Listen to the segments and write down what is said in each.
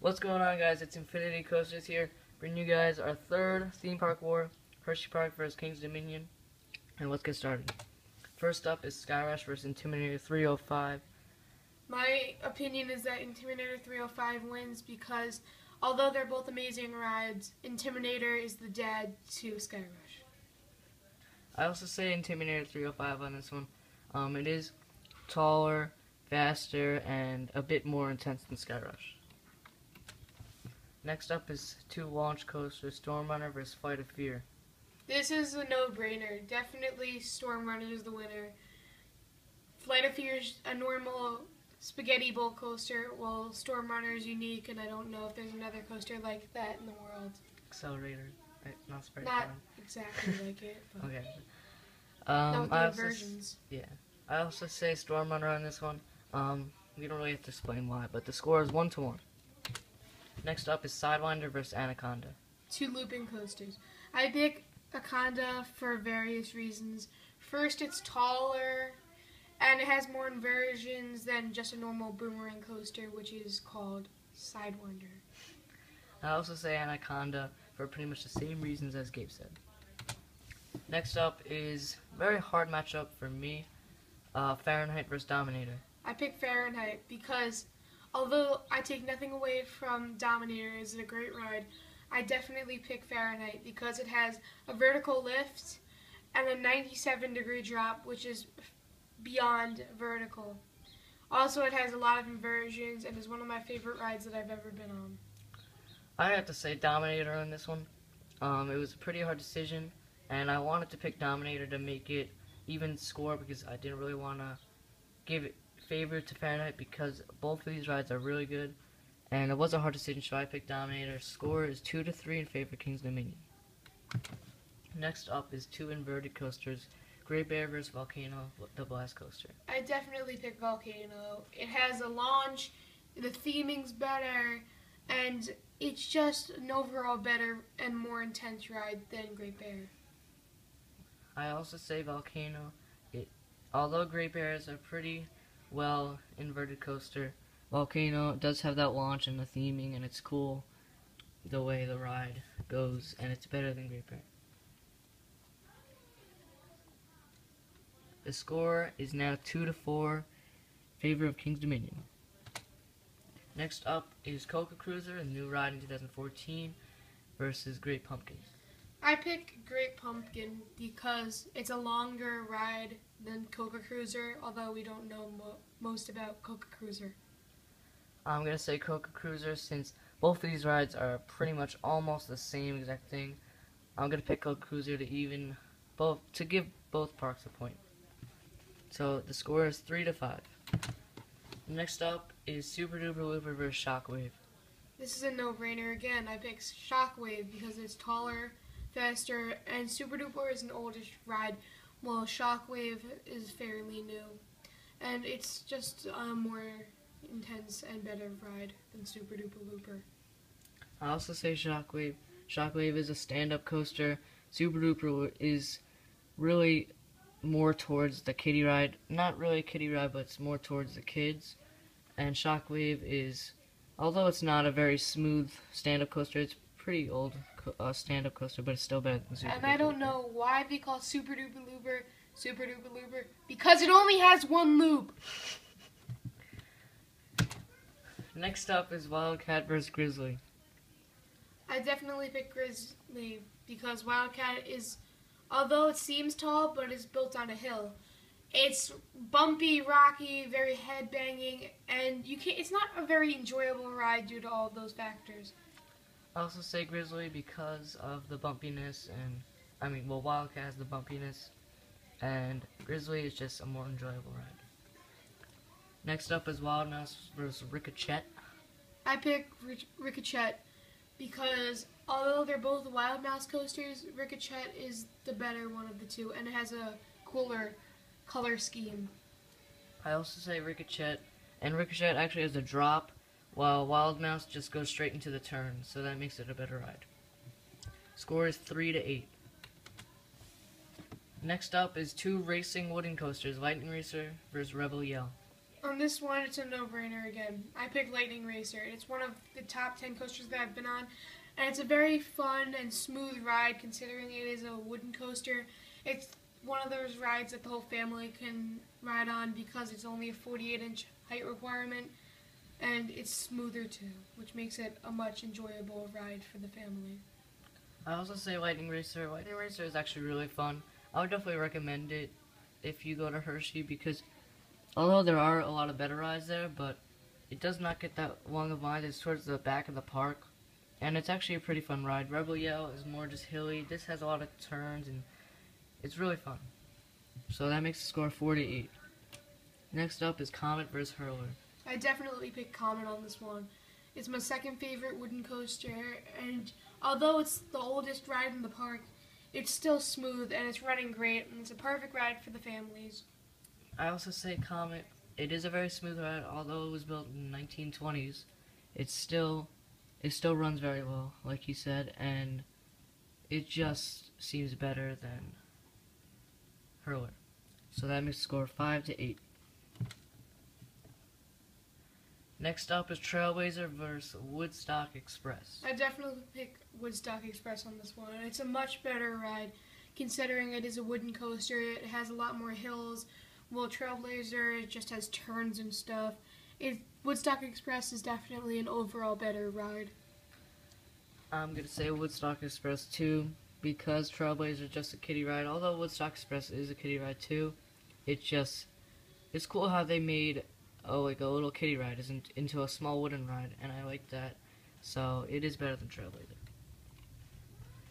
What's going on, guys? It's Infinity Coasters here, bringing you guys our third theme park war, Hershey Park versus King's Dominion, and let's get started. First up is Sky Rush versus Intimidator 305. My opinion is that Intimidator 305 wins because, although they're both amazing rides, Intimidator is the dad to Sky Rush. I also say Intimidator 305 on this one. It is taller, faster, and a bit more intense than Sky Rush. Next up is two launch coasters, Storm Runner versus Flight of Fear. This is a no-brainer. Definitely Storm Runner is the winner. Flight of Fear is a normal spaghetti bowl coaster, while Storm Runner is unique, and I don't know if there's another coaster like that in the world. Accelerator, right? Not Sprite Not Time. exactly like it, but Okay. not with the inversions. I also say Storm Runner on this one. We don't really have to explain why, but the score is 1-1. Next up is Sidewinder versus Anaconda. Two looping coasters. I pick Anaconda for various reasons. First, it's taller, and it has more inversions than just a normal boomerang coaster, which is called Sidewinder. I also say Anaconda for pretty much the same reasons as Gabe said. Next up is a very hard matchup for me, Fahrenheit versus Dominator. I pick Fahrenheit because, although I take nothing away from Dominator, it's a great ride, I definitely pick Fahrenheit because it has a vertical lift and a 97-degree drop, which is beyond vertical. Also, it has a lot of inversions and is one of my favorite rides that I've ever been on. I have to say Dominator on this one. It was a pretty hard decision, and I wanted to pick Dominator to make it even score because I didn't really want to give it favor to Fahrenheit because both of these rides are really good, and it was a hard decision, so I picked Dominator. Score is 2-3 in favor of King's Dominion. Next up is two inverted coasters, Great Bear versus Volcano, the Blast Coaster. I definitely pick Volcano. It has a launch, the theming's better, and it's just an overall better and more intense ride than Great Bear. I also say Volcano. Although Great Bear is a pretty well inverted coaster, Volcano does have that launch and the theming, and it's cool the way the ride goes, and it's better than Great Bear. The score is now 2-4 in favor of King's Dominion. Next up is Coca Cruiser, a new ride in 2014, versus Great Pumpkin. I pick Great Pumpkin because it's a longer ride than Coca Cruiser, although we don't know most about Coca Cruiser. I'm going to say Coca Cruiser since both of these rides are pretty much almost the same exact thing. I'm going to pick Coca Cruiser to give both parks a point. So the score is 3-5. Next up is Super Duper Looper vs. Shockwave. This is a no-brainer again. I pick Shockwave because it's taller, faster, and Super Duper is an oldish ride, while Shockwave is fairly new. And it's just a more intense and better ride than Super Duper Looper. I also say Shockwave. Shockwave is a stand-up coaster. Super Duper is really more towards the kiddie ride. Not really a kiddie ride, but it's more towards the kids. And Shockwave is, although it's not a very smooth stand-up coaster, it's pretty old stand-up coaster, but it's still better than Super Duper. And I don't know why they call Super Duper Looper, because it only has one loop. Next up is Wildcat vs. Grizzly. I definitely pick Grizzly because Wildcat is, although it seems tall, but it's built on a hill. It's bumpy, rocky, very head-banging, and it's not a very enjoyable ride due to all those factors. I also say Grizzly because of the bumpiness, and Wildcat has the bumpiness, and Grizzly is just a more enjoyable ride. Next up is Wild Mouse vs. Ricochet. I pick Ricochet because although they're both Wild Mouse coasters, Ricochet is the better one of the two, and it has a cooler color scheme. I also say Ricochet, and Ricochet actually has a drop, while Wild Mouse just goes straight into the turn, so that makes it a better ride. Score is 3-8. Next up is two racing wooden coasters, Lightning Racer versus Rebel Yell. On this one, it's a no-brainer again. I picked Lightning Racer. It's one of the top 10 coasters that I've been on, and it's a very fun and smooth ride considering it is a wooden coaster. It's one of those rides that the whole family can ride on because it's only a 48-inch height requirement, and it's smoother too, which makes it a much enjoyable ride for the family. I also say Lightning Racer. Lightning Racer is actually really fun. I would definitely recommend it if you go to Hershey because although there are a lot of better rides there, but it does not get that long of lines. It's towards the back of the park, and it's actually a pretty fun ride. Rebel Yell is more just hilly. This has a lot of turns, and it's really fun. So that makes the score 4-8. Next up is Comet vs. Hurler. I definitely picked Comet on this one. It's my second favorite wooden coaster, and although it's the oldest ride in the park, it's still smooth and it's running great, and it's a perfect ride for the families. I also say Comet. It is a very smooth ride, although it was built in the 1920s. It still runs very well, like you said, and it just seems better than Hurler. So that makes the score 5-8. Next up is Trailblazer vs. Woodstock Express. I definitely pick Woodstock Express on this one. It's a much better ride considering it is a wooden coaster. It has a lot more hills, while Trailblazer it just has turns and stuff. Woodstock Express is definitely an overall better ride. I'm going to say Woodstock Express too, because Trailblazer is just a kiddie ride. Although Woodstock Express is a kiddie ride too, it's cool how they made like a little kiddie ride isn't into a small wooden ride, and I like that. So it is better than Trailblazer.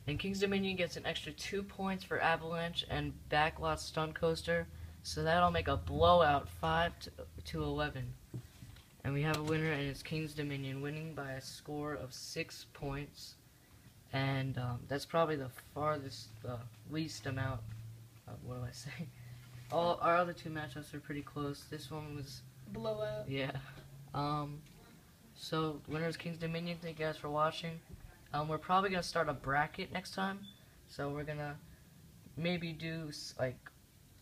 And King's Dominion gets an extra 2 points for Avalanche and Backlot Stunt Coaster, so that'll make a blowout 5-11. And we have a winner, and it's King's Dominion winning by a score of 6 points. And that's probably the farthest, least amount of, what do I say? All our other two matchups are pretty close. This one was Blowout. yeah. So winner is King's Dominion. Thank you guys for watching. We're probably gonna start a bracket next time. So we're gonna maybe do like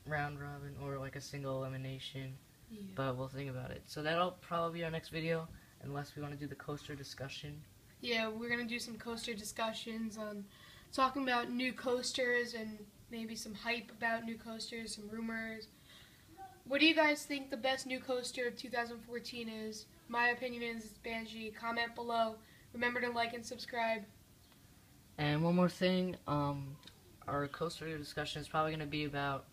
round robin or like a single elimination. Yeah. But we'll think about it. So that'll probably be our next video, unless we want to do the coaster discussion. Yeah, we're going to do some coaster discussions on talking about new coasters and maybe some hype about new coasters, some rumors. What do you guys think the best new coaster of 2014 is? My opinion is it's Banshee. Comment below. Remember to like and subscribe. And one more thing, our coaster discussion is probably going to be about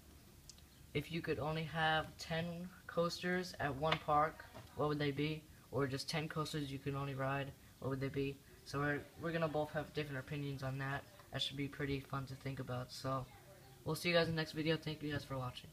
if you could only have 10 coasters at one park, what would they be? Or just 10 coasters you could only ride, what would they be? So we're going to both have different opinions on that. That should be pretty fun to think about. So we'll see you guys in the next video. Thank you guys for watching.